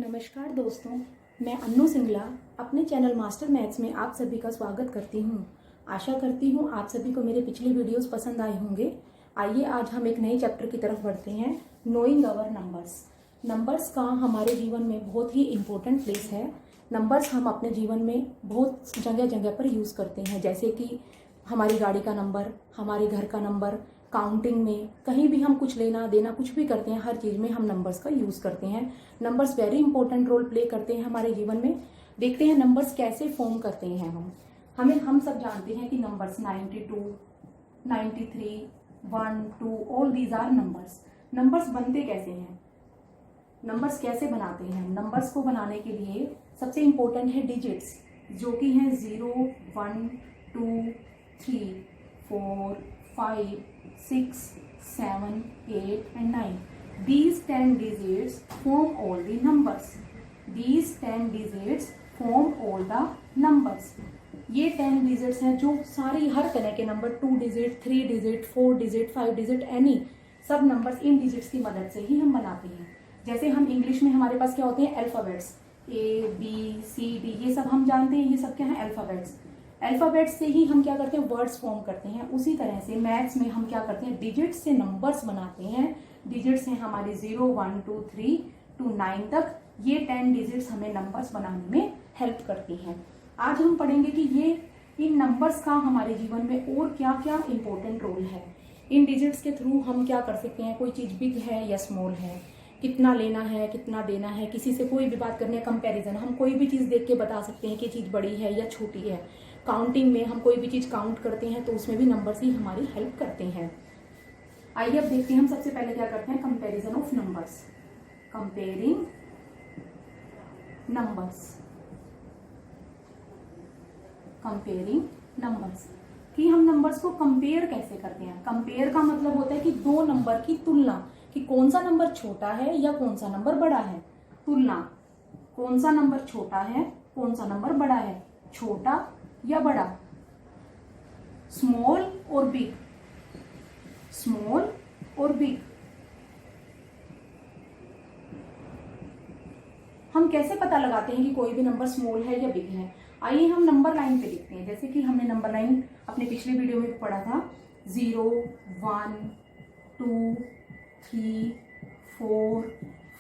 नमस्कार दोस्तों, मैं अन्नू सिंगला अपने चैनल मास्टर मैथ्स में आप सभी का स्वागत करती हूँ। आशा करती हूँ आप सभी को मेरे पिछले वीडियोस पसंद आए होंगे। आइए आज हम एक नए चैप्टर की तरफ बढ़ते हैं, नोइंग अवर नंबर्स। नंबर्स का हमारे जीवन में बहुत ही इम्पोर्टेंट प्लेस है। नंबर्स हम अपने जीवन में बहुत जगह जगह पर यूज़ करते हैं, जैसे कि हमारी गाड़ी का नंबर, हमारे घर का नंबर, काउंटिंग में, कहीं भी हम कुछ लेना देना कुछ भी करते हैं, हर चीज़ में हम नंबर्स का यूज़ करते हैं। Numbers very important role play करते हैं हमारे जीवन में। देखते हैं नंबर्स कैसे फॉर्म करते हैं हम सब जानते हैं कि numbers 92, 93, 1, 2 all these are numbers. Numbers बनते कैसे हैं, नंबर्स कैसे बनाते हैं? नंबर्स को बनाने के लिए सबसे इम्पोर्टेंट है डिजिट्स, जो कि हैं 0, 1, 2, 3, 4, 5, 6, 7, 8 and 9. These 10 digits form all the numbers. These 10 digits form all the numbers. ये 10 डिजिट्स हैं जो सारी हर तरह के number 2 digit, 3 digit, 4 digit, 5 digit, any सब नंबर्स इन डिजिट्स की मदद से ही हम बनाते हैं। जैसे हम इंग्लिश में हमारे पास क्या होते हैं, अल्फाबेट्स, ABCD, ये सब हम जानते हैं, ये सब क्या है, अल्फाबेट्स। अल्फाबेट्स से ही हम क्या करते हैं, वर्ड्स फॉर्म करते हैं। उसी तरह से मैथ्स में हम क्या करते हैं, डिजिट्स से नंबर्स बनाते हैं। डिजिट्स हैं हमारे 0, 1, 2, 3 to 9 तक। ये 10 डिजिट्स हमें नंबर्स बनाने में हेल्प करती हैं। आज हम पढ़ेंगे कि ये इन नंबर्स का हमारे जीवन में और क्या क्या इंपॉर्टेंट रोल है। इन डिजिट्स के थ्रू हम क्या कर सकते हैं, कोई चीज़ बिग है या स्मॉल है, कितना लेना है, कितना देना है, किसी से कोई भी बात करनी है, कंपैरिजन, हम कोई भी चीज़ देख के बता सकते हैं कि चीज़ बड़ी है या छोटी है। काउंटिंग में हम कोई भी चीज़ काउंट करते हैं तो उसमें भी नंबर्स ही हमारी हेल्प करते हैं। आइए अब देखते हैं हम सबसे पहले क्या करते हैं, comparison of numbers. Comparing numbers, comparing numbers कि हम नंबर्स को कंपेयर कैसे करते हैं। कंपेयर का मतलब होता है कि दो नंबर की तुलना, कि कौन सा नंबर छोटा है या कौन सा नंबर बड़ा है। तुलना, कौन सा नंबर छोटा है, कौन सा नंबर बड़ा है, छोटा या बड़ा, स्मॉल और बिग, स्मॉल और बिग। हम कैसे पता लगाते हैं कि कोई भी नंबर स्मॉल है या बिग है? आइए हम नंबर लाइन पे देखते हैं। जैसे कि हमने नंबर लाइन अपने पिछले वीडियो में पढ़ा था, 0, 1, 2, 3, 4,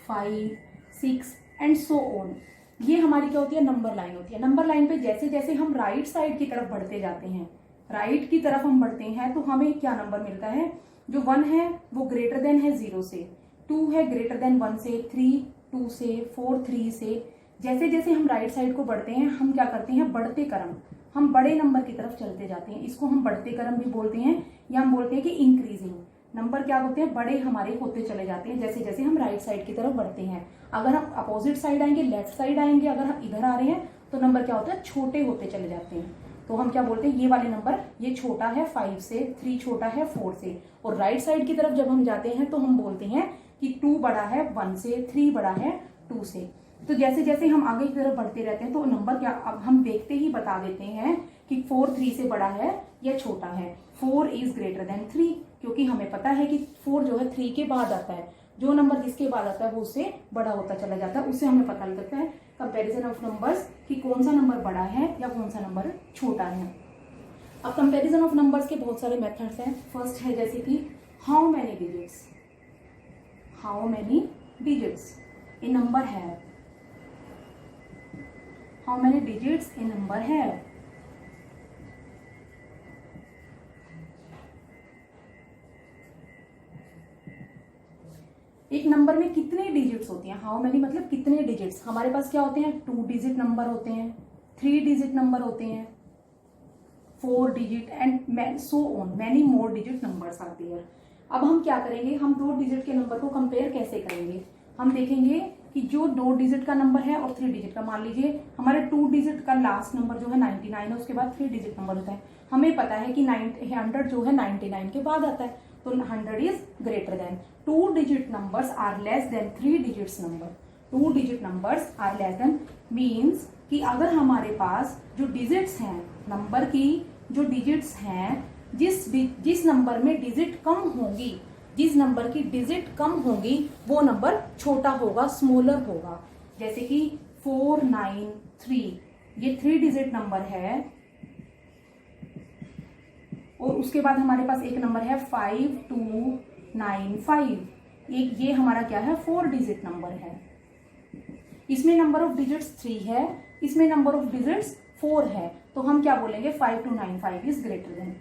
5, 6 एंड सो ऑन। ये हमारी क्या होती है, नंबर लाइन होती है। नंबर लाइन पे जैसे जैसे हम राइट साइड की तरफ बढ़ते जाते हैं, राइट की तरफ हम बढ़ते हैं, तो हमें क्या नंबर मिलता है, जो 1 है वो ग्रेटर देन है 0 से, 2 है ग्रेटर देन 1 से, 3 2 से, 4 3 से। जैसे जैसे हम राइट साइड को बढ़ते हैं, हम क्या करते हैं, बढ़ते क्रम, हम बड़े नंबर की तरफ चलते जाते हैं। इसको हम बढ़ते क्रम भी बोलते हैं, या हम बोलते हैं कि इंक्रीजिंग। नंबर क्या होते हैं, बड़े हमारे होते चले जाते हैं जैसे जैसे हम राइट साइड की तरफ बढ़ते हैं। अगर हम अपोजिट साइड आएंगे, लेफ्ट साइड आएंगे, अगर हम इधर आ रहे हैं तो नंबर क्या होता है, छोटे होते चले जाते हैं। तो हम क्या बोलते हैं, ये वाले नंबर, ये छोटा है 5 से, 3 छोटा है 4 से। और राइट साइड की तरफ जब हम जाते हैं तो हम बोलते हैं कि 2 बड़ा है 1 से, 3 बड़ा है 2 से। तो जैसे जैसे हम आगे की तरफ बढ़ते रहते हैं तो नंबर क्या, अब हम देखते ही बता देते हैं कि 4 3 से बड़ा है या छोटा है। 4 इज ग्रेटर देन 3, क्योंकि हमें पता है कि 4 जो है 3 के बाद आता है। जो नंबर जिसके बाद आता है वो उससे बड़ा होता चला जाता है। उससे हमें पता लगता है कंपैरिजन ऑफ नंबर्स कि कौन सा नंबर बड़ा है या कौन सा नंबर छोटा है। अब कंपैरिजन ऑफ नंबर्स के बहुत सारे मेथड्स हैं। फर्स्ट है जैसे कि how many digits, how many digits a number है, how many digits a number है। एक नंबर में कितने डिजिट्स होती हैं, हाउ मैनी मतलब कितने डिजिट्स। हमारे पास क्या होते हैं, 2 डिजिट नंबर होते हैं, 3 डिजिट नंबर होते हैं, 4 digit and so on, many more digit numbers are there. अब हम क्या करेंगे, हम 2 डिजिट के नंबर को कंपेयर कैसे करेंगे। हम देखेंगे कि जो 2 डिजिट का नंबर है और 3 डिजिट का, मान लीजिए हमारे 2 डिजिट का लास्ट नंबर जो है 99 है, उसके बाद 3 डिजिट नंबर होता है। हमें पता है कि 100 जो है 99 के बाद आता है, तो 100 is greater than. 2 digit numbers are less than 3 digits number. 2 digit numbers are less than means कि अगर हमारे पास जो डिजिट्स हैं, नंबर की जो डिजिट्स हैं, जिस नंबर में डिजिट कम होगी, जिस नंबर की डिजिट कम होगी वो नंबर छोटा होगा, स्मॉलर होगा। जैसे कि 493, ये 3 डिजिट नंबर है, और उसके बाद हमारे पास एक नंबर है 5295, एक ये हमारा क्या है 4 डिजिट नंबर है। इसमें नंबर ऑफ डिजिट्स 3 है, इसमें नंबर ऑफ डिजिट्स 4 है, तो हम क्या बोलेंगे 5295 इज ग्रेटर देन।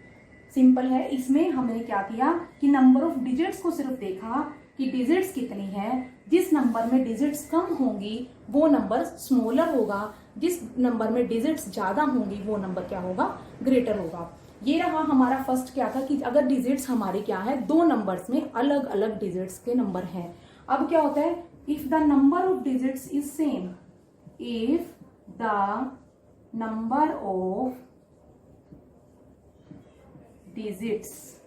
सिंपल है। इसमें हमने क्या किया कि नंबर ऑफ डिजिट्स को सिर्फ देखा कि डिजिट्स कितनी है, जिस नंबर में डिजिट्स कम होंगी वो नंबर स्मॉलर होगा, जिस नंबर में डिजिट्स ज्यादा होंगी वो नंबर क्या होगा ग्रेटर होगा। ये रहा हमारा फर्स्ट क्या था कि अगर डिजिट्स हमारे क्या है, दो नंबर्स में अलग अलग डिजिट्स के नंबर हैं। अब क्या होता है, if the number of digits is same, if the number of digits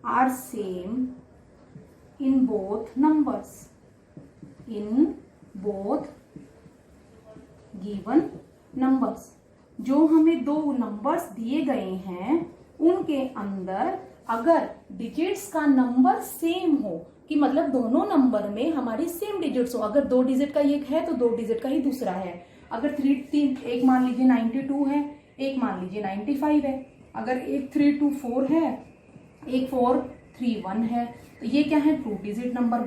are same in both numbers, in both given numbers, जो हमें दो नंबर्स दिए गए हैं उनके अंदर अगर डिजिट्स का नंबर सेम हो, कि मतलब दोनों नंबर में हमारी सेम डिजिट्स हो, अगर 2 डिजिट का एक है तो 2 डिजिट का ही दूसरा है। अगर 3 एक मान लीजिए 92 है, एक मान लीजिए 95 है, अगर एक 324 है, एक 431 है, तो ये क्या है 2 digit number,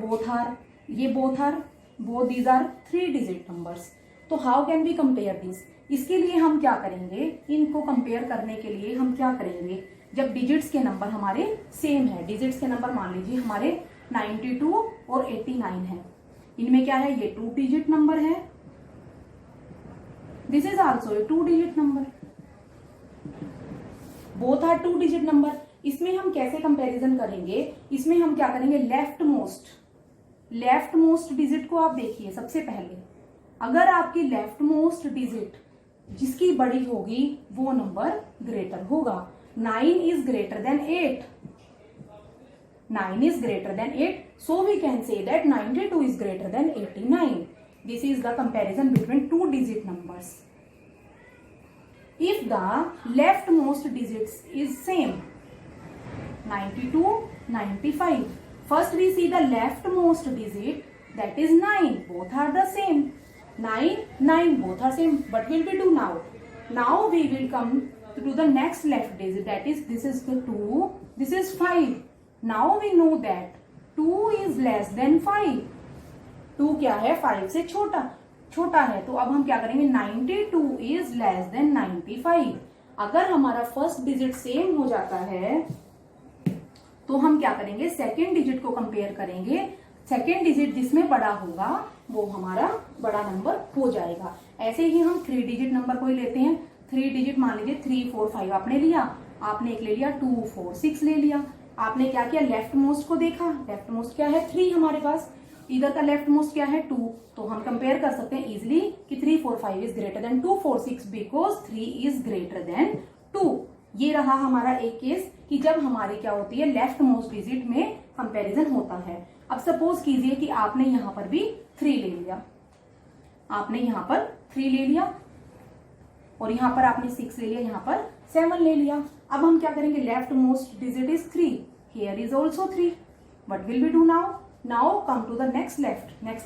both these are 3 digit numbers. तो how can we compare this, इसके लिए हम क्या करेंगे, इनको कंपेयर करने के लिए हम क्या करेंगे, जब डिजिट्स के नंबर हमारे सेम है, डिजिट्स के नंबर मान लीजिए हमारे 92 और 89 है, इनमें क्या है ये 2 डिजिट नंबर है, this is also a 2 digit number, both are 2 digit number. इसमें हम कैसे कंपैरिजन करेंगे, इसमें हम क्या करेंगे, लेफ्ट मोस्ट डिजिट को आप देखिए। सबसे पहले अगर आपकी लेफ्ट मोस्ट डिजिट जिसकी बड़ी होगी वो नंबर ग्रेटर होगा। 9 is greater then 8, 9 is greater than 8, so we can say that 92 is greater than 89. This is the comparison between 2 digit numbers. If the leftmost digits is same, 92, 95. First we see the leftmost digit, that is 9. Both are the same. 9, 9, both are same. What will we do now? Now we will come to the next left digit, that is this is the 2, this is 5. Now we know that 2 is less than 5. 2 क्या है 5 से छोटा है, तो अब हम क्या करेंगे, 92 is less than 95. अगर हमारा फर्स्ट डिजिट सेम हो जाता है तो हम क्या करेंगे, सेकेंड डिजिट को कंपेयर करेंगे, सेकेंड डिजिट जिसमें बड़ा होगा वो हमारा बड़ा नंबर हो जाएगा। ऐसे ही हम 3 डिजिट नंबर को ही लेते हैं। 3 डिजिट मान लीजिए 3 4 5 आपने लिया, आपने एक ले लिया 2 4 6 ले लिया। आपने क्या किया, लेफ्ट मोस्ट को देखा, लेफ्ट मोस्ट क्या है 3 हमारे पास, इधर का लेफ्ट मोस्ट क्या है 2, तो हम कंपेयर कर सकते हैं इजिली कि 3 4 5 is greater than 2 4 6 because 3 is greater than 2। ये रहा हमारा एक केस कि जब हमारी क्या होती है लेफ्ट मोस्ट डिजिट में कंपैरिजन होता है। अब सपोज कीजिए कि आपने यहां पर भी 3 ले लिया, आपने यहां पर 3 ले लिया और यहां पर आपने 6 ले लिया, यहां पर 7 ले लिया। अब हम क्या करेंगे, left most digit is 3, here is also 3, what will we do now, now come to the next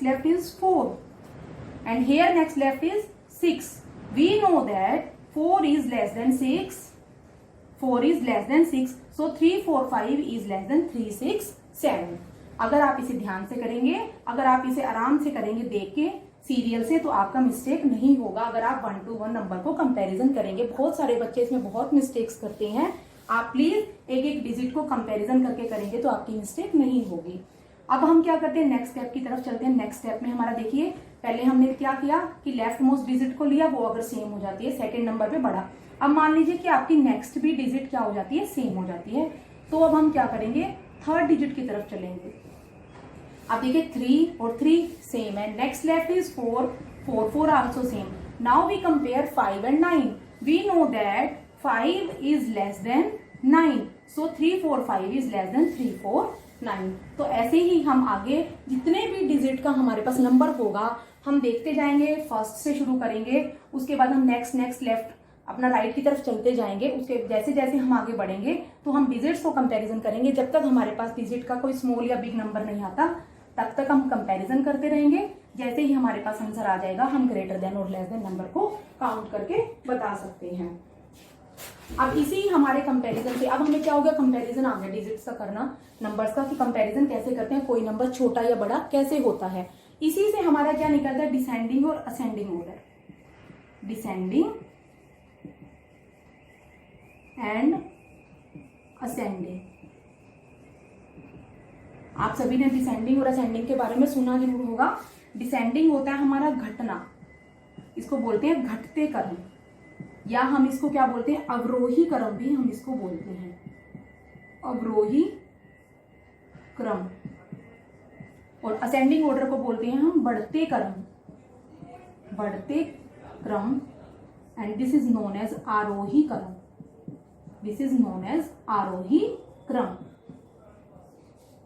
left is 4 and here next left is 6. We know that 4 is less than 6, 4 is less than 6, so 3 4 5 is less than 3 6 7. अगर आप इसे ध्यान से करेंगे, अगर आप इसे आराम से करेंगे देख के सीरियल से, तो आपका मिस्टेक नहीं होगा। अगर आप 1 to 1 नंबर को कंपैरिजन करेंगे, बहुत सारे बच्चे इसमें बहुत मिस्टेक्स करते हैं, आप प्लीज एक एक डिजिट को कंपैरिजन करके करेंगे तो आपकी मिस्टेक नहीं होगी। अब हम क्या करते हैं, नेक्स्ट स्टेप की तरफ चलते हैं। नेक्स्ट स्टेप में हमारा देखिए, पहले हमने क्या किया कि लेफ्ट मोस्ट डिजिट को लिया, वो अगर सेम हो जाती है सेकंड नंबर पे बढ़ा। अब मान लीजिए कि आपकी नेक्स्ट भी डिजिट क्या हो जाती है, सेम हो जाती है, तो अब हम क्या करेंगे, थर्ड डिजिट की तरफ चलेंगे। अब देखिए 3 और 3 सेम है, next left is 4 4 4 also same. Now we compare 5 and 9, we know that 5 is less than 9, सो 3 4 5 इज लेस देन 3 4 9। तो ऐसे ही हम आगे जितने भी डिजिट का हमारे पास नंबर होगा हम देखते जाएंगे, फर्स्ट से शुरू करेंगे, उसके बाद हम नेक्स्ट लेफ्ट अपना राइट की तरफ चलते जाएंगे। उसके जैसे जैसे हम आगे बढ़ेंगे तो हम डिजिट्स को कंपैरिजन करेंगे जब तक हमारे पास डिजिट का कोई स्मॉल या बिग नंबर नहीं आता, तब तक हम कंपैरिजन करते रहेंगे। जैसे ही हमारे पास आंसर आ जाएगा हम ग्रेटर देन और लेस देन नंबर को काउंट करके बता सकते हैं। अब इसी हमारे कंपैरिजन से अब हमें क्या हो गया, कंपैरिजन आ गया डिजिट्स का करना, नंबर्स का, कि कंपैरिजन कैसे करते हैं, कोई नंबर छोटा या बड़ा कैसे होता है। इसी से हमारा क्या निकलता है, डिसेंडिंग और ascending order, descending and ascending. आप सभी ने डिसेंडिंग और असेंडिंग के बारे में सुना जरूर होगा। डिसेंडिंग होता है हमारा घटना, इसको बोलते हैं घटते क्रम, या हम इसको क्या बोलते हैं, अवरोही क्रम भी हम इसको बोलते हैं, अवरोही क्रम। और असेंडिंग ऑर्डर को बोलते हैं हम बढ़ते क्रम, बढ़ते क्रम। And this is known as आरोही क्रम, दिस इज नोन एज आरोही क्रम।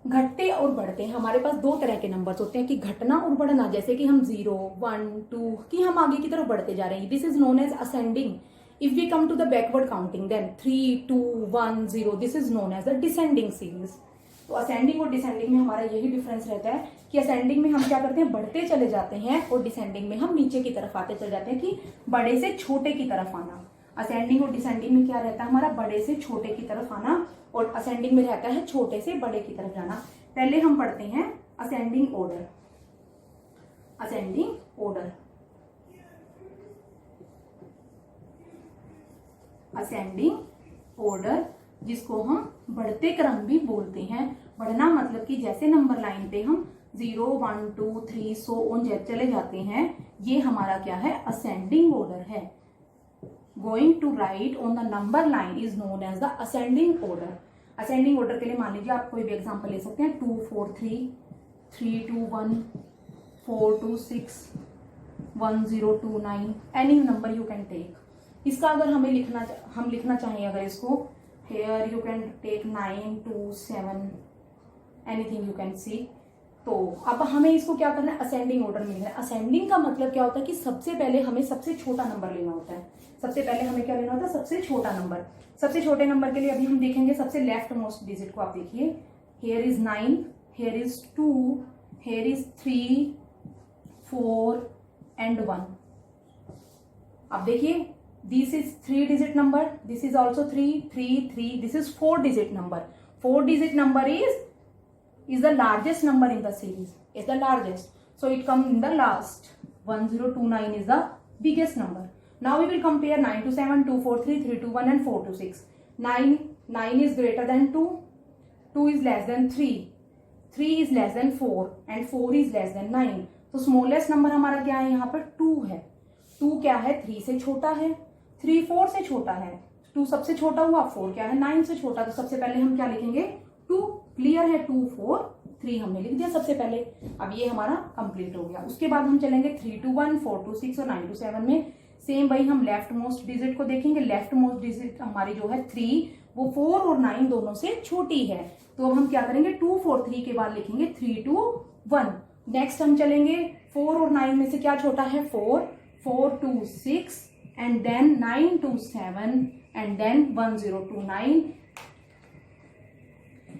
घटते और बढ़ते, हमारे पास दो तरह के नंबर्स होते हैं कि घटना और बढ़ना, जैसे कि हम 0, 1, 2 कि हम आगे की तरफ बढ़ते जा रहे हैं, this is known as ascending. If we come to the backward counting then 3, 2, 1, 0, this is known as the descending series. तो असेंडिंग और डिसेंडिंग में हमारा यही डिफरेंस रहता है कि असेंडिंग में हम क्या करते हैं, बढ़ते चले जाते हैं, और डिसेंडिंग में हम नीचे की तरफ आते चले जाते हैं, कि बड़े से छोटे की तरफ आना। असेंडिंग और डिसेंडिंग में क्या रहता है हमारा, बड़े से छोटे की तरफ आना, और असेंडिंग में रहता है छोटे से बड़े की तरफ जाना। पहले हम पढ़ते हैं ascending order, ascending order, ascending order जिसको हम बढ़ते क्रम भी बोलते हैं। बढ़ना मतलब कि जैसे नंबर लाइन पे हम 0, 1, 2, 3 सो ऑन चले जाते हैं, ये हमारा क्या है, असेंडिंग ऑर्डर है। Going to right on the number line is known as the ascending order. Ascending order के लिए मान लीजिए आप कोई भी एग्जांपल ले सकते हैं, 2, 4, 3, 3, 2, 1, 4, 2, 6, 1, 0, 2, 9, any number you can take. इसका अगर हम लिखना चाहें अगर इसको, here you can take 9, 2, 7, anything you can see. तो अब हमें इसको क्या करना है, असेंडिंग ऑर्डर में लिखना है। असेंडिंग का मतलब क्या होता है कि सबसे पहले हमें सबसे छोटा नंबर लेना होता है। सबसे पहले हमें क्या लेना होता है, सबसे छोटा नंबर। सबसे छोटे नंबर के लिए अभी हम देखेंगे सबसे लेफ्ट मोस्ट डिजिट को। आप देखिए, here is 9, here is 2, here is 3, 4 and 1। अब देखिए, this is 3 digit number, this is also 3, 3, 3, this is 4 digit number. 4 digit number is the largest number in the series, is the largest, so it comes in the last. 1029 is the biggest number. Now we will compare 9 to 7, 2, 4, 3, 3 to 1 and 4 to 6. 9 is greater than 2, 2 is less than 3, 3 is less than 4 and 4 is less than 9. तो smallest number हमारा क्या है, यहाँ पर 2 है। 2 क्या है, 3 से छोटा है, 3 4 से छोटा है, 2 सबसे छोटा हुआ, 4 क्या है, 9 से छोटा। तो सबसे पहले हम क्या लिखेंगे, 2। क्लियर है, 2, 4, 3 हमने लिख दिया सबसे पहले। अब ये हमारा कंप्लीट हो गया। उसके बाद हम चलेंगे 3 to 1, 4 to 6 और 9 to 7 में। सेम वही हम लेफ्ट मोस्ट डिजिट को देखेंगे। लेफ्ट मोस्ट डिजिट हमारी जो है 3, वो 4 और 9 दोनों से छोटी है। तो अब हम क्या करेंगे, 2, 4, 3 के बाद लिखेंगे 3 to 1। नेक्स्ट हम चलेंगे 4 और 9 में से क्या छोटा है, 4, 4 to 6 and then 9 to 7 and then 1029।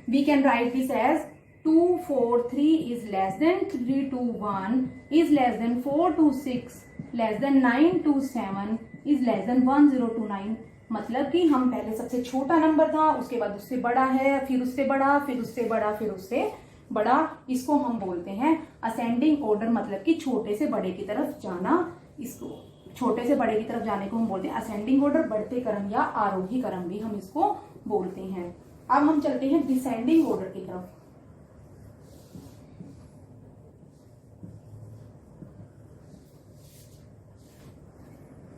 We can write this as 2, 4, 3 is less than 3 to 1 is less than 4 to 6 less than 9 to 7 is less than 1029। मतलब कि हम पहले सबसे छोटा नंबर था, उसके बाद उससे बड़ा है, फिर उससे बड़ा, फिर उससे बड़ा, फिर उससे बड़ा। इसको हम बोलते हैं असेंडिंग ऑर्डर, मतलब कि छोटे से बड़े की तरफ जाना। इसको छोटे से बड़े की तरफ जाने को हम बोलते हैं असेंडिंग ऑर्डर, बढ़ते क्रम या आरोही क्रम भी हम इसको बोलते हैं। अब हम चलते हैं डिसेंडिंग ऑर्डर की तरफ।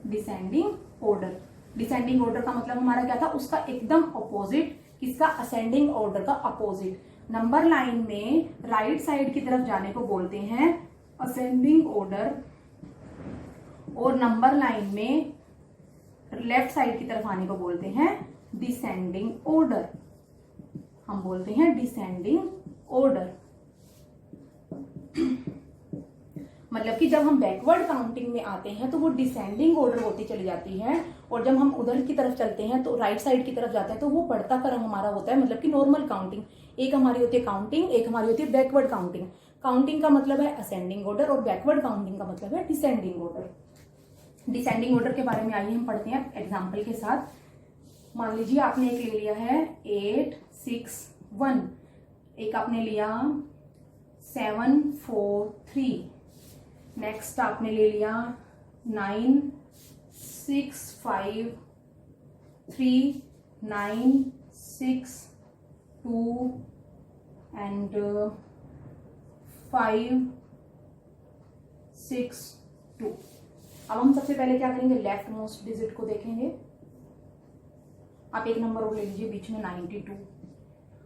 डिसेंडिंग ऑर्डर, डिसेंडिंग ऑर्डर का मतलब हमारा क्या था, उसका एकदम अपोजिट। किसका, असेंडिंग ऑर्डर का अपोजिट। नंबर लाइन में राइट साइड की तरफ जाने को बोलते हैं असेंडिंग ऑर्डर, और नंबर लाइन में लेफ्ट साइड की तरफ आने को बोलते हैं डिसेंडिंग ऑर्डर। हम बोलते हैं डिसेंडिंग ऑर्डर। मतलब कि जब हम बैकवर्ड काउंटिंग में आते हैं तो वो डिसेंडिंग ऑर्डर होती चली जाती है, और जब हम उधर की तरफ चलते हैं तो राइट साइड की तरफ जाते हैं तो वो बढ़ता क्रम हमारा होता है, मतलब कि नॉर्मल काउंटिंग। एक हमारी होती है काउंटिंग, एक हमारी होती है बैकवर्ड काउंटिंग। काउंटिंग का मतलब है असेंडिंग ऑर्डर और बैकवर्ड काउंटिंग का मतलब है डिसेंडिंग ऑर्डर। डिसेंडिंग ऑर्डर के बारे में आइए हम पढ़ते हैं एग्जाम्पल के साथ। मान लीजिए आपने एक ले लिया है 8 6 1, एक आपने लिया 7 4 3, नेक्स्ट आपने ले लिया 9 6 5 3 9 6 2 एंड 5 6 2। अब हम सबसे पहले क्या करेंगे, लेफ्ट मोस्ट डिजिट को देखेंगे। आप एक नंबर और ले लीजिए बीच में 92।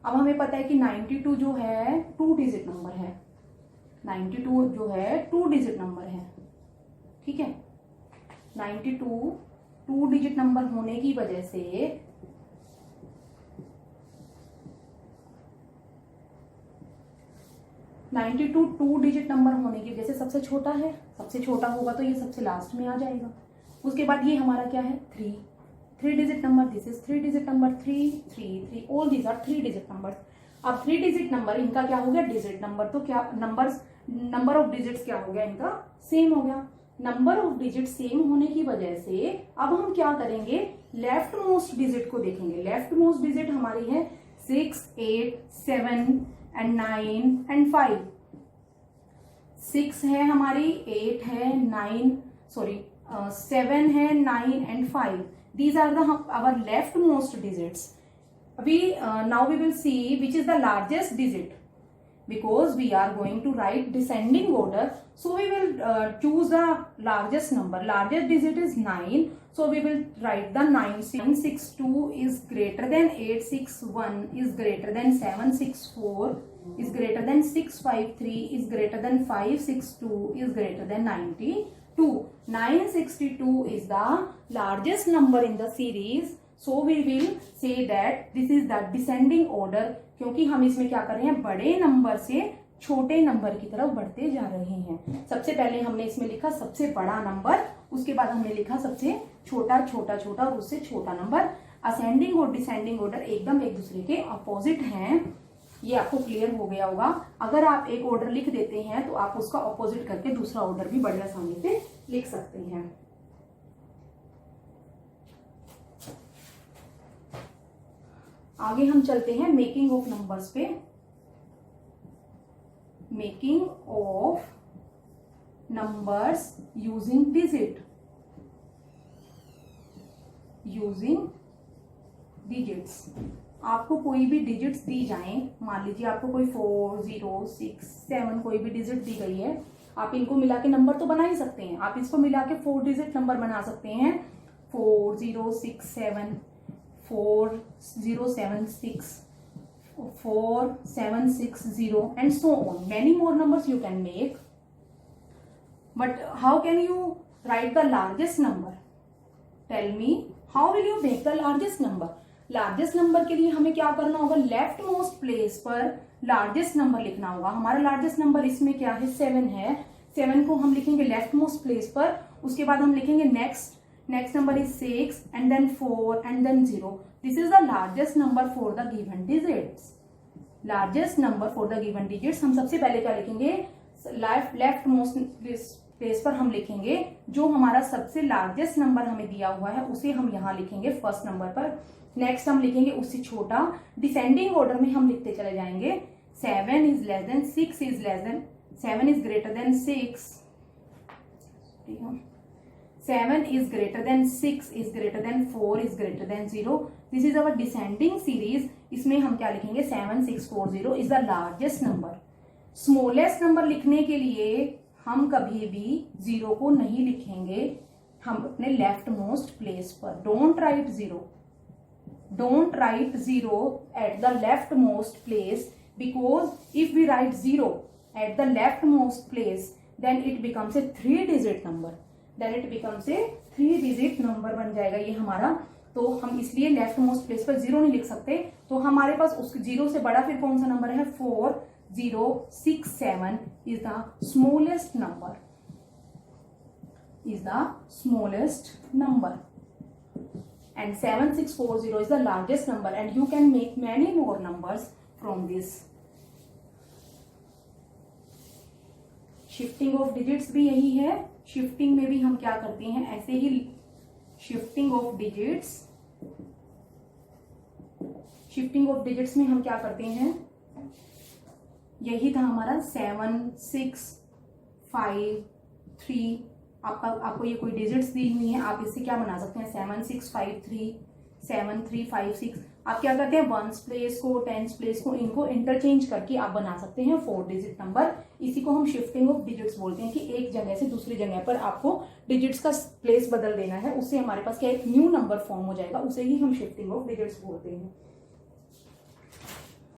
अब हमें पता है कि 92 जो है 2 डिजिट नंबर है, 92 जो है 2 डिजिट नंबर है, ठीक है। 92 2 डिजिट नंबर होने की वजह से 92 2 डिजिट नंबर होने की वजह से सबसे छोटा है, सबसे छोटा होगा तो ये सबसे लास्ट में आ जाएगा। उसके बाद ये हमारा क्या है 3 digit number, this is 3 digit number, 3 3 3, all these are 3 digit number. अब 3 डिजिट नंबर इनका क्या हो गया डिजिट नंबर, तो क्या नंबर ऑफ डिजिट्स क्या हो गया इनका सेम हो गया। नंबर ऑफ डिजिट सेम होने की वजह से अब हम क्या करेंगे, लेफ्ट मोस्ट डिजिट को देखेंगे। लेफ्ट मोस्ट डिजिट हमारी है 6 8 7 एंड 9 एंड 5। 6 है हमारी, 8 है, 7 है, 9 and 5। These are our leftmost digits. Now we will see which is the largest digit, because we are going to write descending order. So we will choose the largest number. Largest digit is 9. So we will write the 962 is greater than 861 is greater than 764 is greater than 653 is greater than 562 is greater than 92. 962 is the largest number in the series. So we will say that this is the descending order, क्योंकि हम इसमें क्या कर रहे हैं, बड़े number से छोटे नंबर की तरफ बढ़ते जा रहे हैं। सबसे पहले हमने इसमें लिखा सबसे बड़ा नंबर, उसके बाद हमने लिखा सबसे छोटा छोटा छोटा और उससे छोटा नंबर। असेंडिंग और डिसेंडिंग ऑर्डर एकदम एक दूसरे के अपोजिट हैं, ये आपको क्लियर हो गया होगा। अगर आप एक ऑर्डर लिख देते हैं तो आप उसका अपोजिट करके दूसरा ऑर्डर भी बड़े आसानी से लिख सकते हैं। आगे हम चलते हैं मेकिंग ऑफ नंबर्स पे। Making of numbers using digit, using digits. आपको कोई भी डिजिट्स दी जाएं, मान लीजिए आपको कोई 4 0 6 7 कोई भी डिजिट दी गई है, आप इनको मिला के नंबर तो बना ही सकते हैं। आप इसको मिला के 4 डिजिट नंबर बना सकते हैं, 4 0 6 7 4 0 7 6 4 7 6 0 and so on. Many more numbers you can make. But how can you write the largest number? Tell me, how will you make the largest number? Largest number के लिए हमें क्या करना होगा, लेफ्ट मोस्ट प्लेस पर largest number लिखना होगा। हमारा लार्जेस्ट नंबर इसमें क्या है 7 है, 7 को हम लिखेंगे लेफ्ट मोस्ट प्लेस पर। उसके बाद हम लिखेंगे next number is 6 and then 4 and then 0। This is the largest number for the given digits. Largest number for the given digits हम सबसे पहले क्या लिखेंगे, लेफ्ट मोस्ट प्लेस पर हम लिखेंगे जो हमारा सबसे लार्जेस्ट नंबर हमें दिया हुआ है उसे हम यहाँ लिखेंगे फर्स्ट नंबर पर। नेक्स्ट हम लिखेंगे उससे छोटा, डिसेंडिंग ऑर्डर में हम लिखते चले जाएंगे। 7 is less then 6 is less then 7 is greater then 6, 7 is greater than 6 is greater than 4 is greater than 0. This is our descending series. इसमें हम क्या लिखेंगे 7 6 4 0 is the largest number. Smallest number लिखने के लिए हम कभी भी 0 को नहीं लिखेंगे, हम अपने लेफ्ट मोस्ट प्लेस पर। Don't write 0, don't write 0 at the leftmost place, because if we write 0 at the leftmost place then it becomes a 3-digit number, then it becomes a 3-digit number बन जाएगा ये हमारा। तो हम इसलिए left most place पर 0 नहीं लिख सकते। तो हमारे पास उस 0 से बड़ा फिर कौन सा नंबर है, 4 0 6 7 is the smallest number, is the smallest number. And 7640 is the largest number, and you can make many more numbers from this. Shifting of digits भी यही है। शिफ्टिंग में भी हम क्या करते हैं, ऐसे ही शिफ्टिंग ऑफ डिजिट्स में हम क्या करते हैं, यही था हमारा 7 6 5 3। आपको ये कोई डिजिट्स दी हुई हैं, आप इससे क्या बना सकते हैं, 7 6 5 3 7 3 5 6। आप क्या करते हैं, वंस प्लेस को, टेंस प्लेस को, इनको इंटरचेंज करके आप बना सकते हैं 4 डिजिट नंबर। इसी को हम शिफ्टिंग ऑफ डिजिट्स बोलते हैं कि एक जगह से दूसरी जगह पर आपको डिजिट्स का प्लेस बदल देना है, उससे हमारे पास क्या एक न्यू नंबर फॉर्म हो जाएगा, उसे ही हम शिफ्टिंग ऑफ डिजिट्स बोलते हैं।